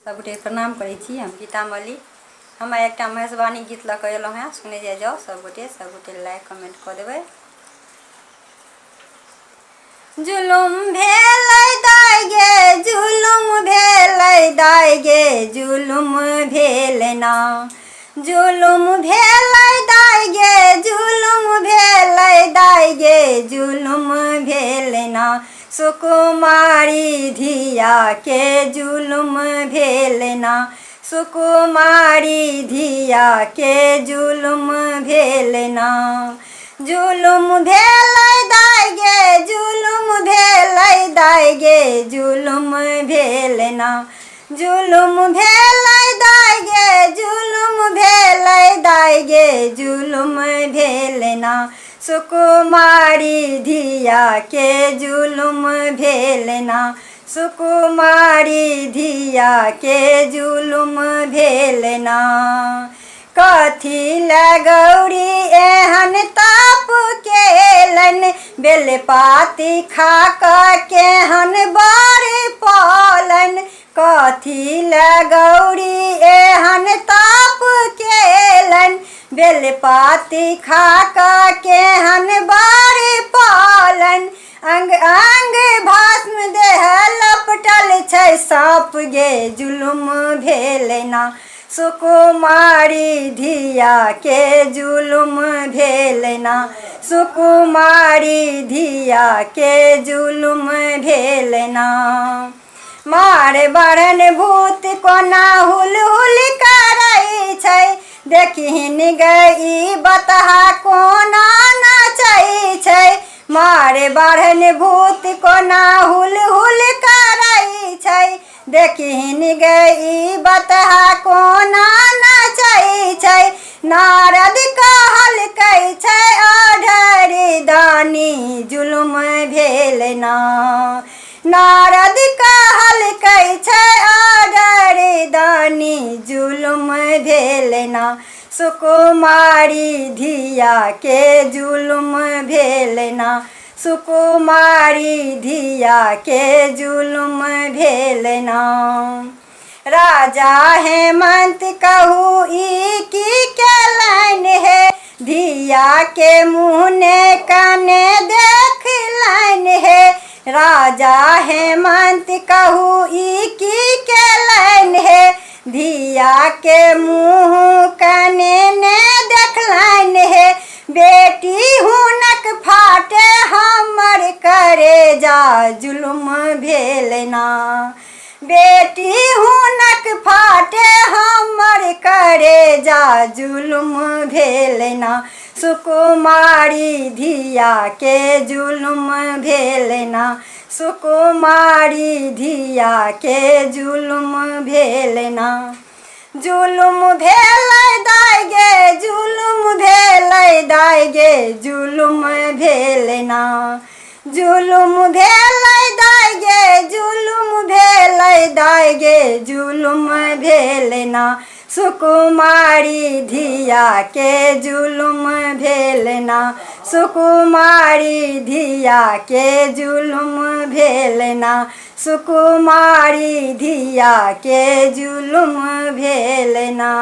सबगोटे प्रणाम करै छी। हम गीता मल्लिक। हम एक महेशवाणी गीत लऽ कऽ एलहुँ हैं, सुने जाओ सबगोटे लाइक कमेंट कऽ देबै। जुलुम भेलै दाइ गे, जुलुम भेलै दाइ गे, जुलुम भेलै ना। जुलुम भेलै दाइ गे, जुलुम भेलै दाइ गे, जुलुम भेलै ना। सुकुमारी धिया के जुलुम भेलै ना। सुकुमारी धिया के जुलुम भेलै ना। जुलुम भेलै दाइ गे, जुलुम भेलै दाइ गे, जुलुम भेलै ना। जुलुम भेलै दाइ गे, जुलुम भेलै दाइ गे, जुलुम भेलै ना। सुकुमारी धिया के जुलुम भेलै ना। सुकुमारी धिया के जुलुम भेलै ना। कथी लै गौरी एहन ताप केलनि, बेलपाती खा कऽ केहन बर पौलनि। कथी लै गौरी एहन ताप केलनि, बेलपाती खा कऽ केहन बर पौलनि। अंग अंग भस्म देह लपटल छै साँप गे, जुलुम भेलै ना। सुकुमारी धिया के जुलुम भेलै ना। सुकुमारी धिया के जुलुम भेलै ना। मार बढ़न भूत कोना हुलहुल करै छै, देखिन गई बतहा कोना नचै छै। मार बढ़न भूत कोना हुलहुल करै छै, देखिन गई बतहा कोना नचै छै। नारद कहलकै छै अढ़री दानी, जुलुम भेलै ना। नारद कहलकै छै अढ़री दानी, जुलुम भेलै ना। सुकुमारी धिया के जुलुम भेलै ना। सुकुमारी धिया के जुलुम भेलै ना। राजा हेमंत कहू ई की केलनि हे, धिया के मुँहने काने देखलनि हे। राजा हेमंत कहू ई की केलनि हे, धिया के मुँह काने ने देखलनि हे। बेटी हुनक फाटे हमर करेजा, जुलुम भेलै ना। बेटी हुनक फाटे हमर करेजा, जुलुम भेलै ना। सुकुमारी धिया के जुलुम भेलै ना। सुकुमारी धिया के जुलुम भेलै ना। जुलुम भेलै दाइ गे, जुलुम भेलै दाइ गे, जुलुम भेलै ना। जुलुम भेलै दाइ गे, जुलुम भेलै दाइ गे, जुलुम भेलै ना। सुकुमारी धिया के जुलुम भेलै ना। सुकुमारी धिया के जुलुम भेलै ना। सुकुमारी धिया के जुलुम भेलै ना।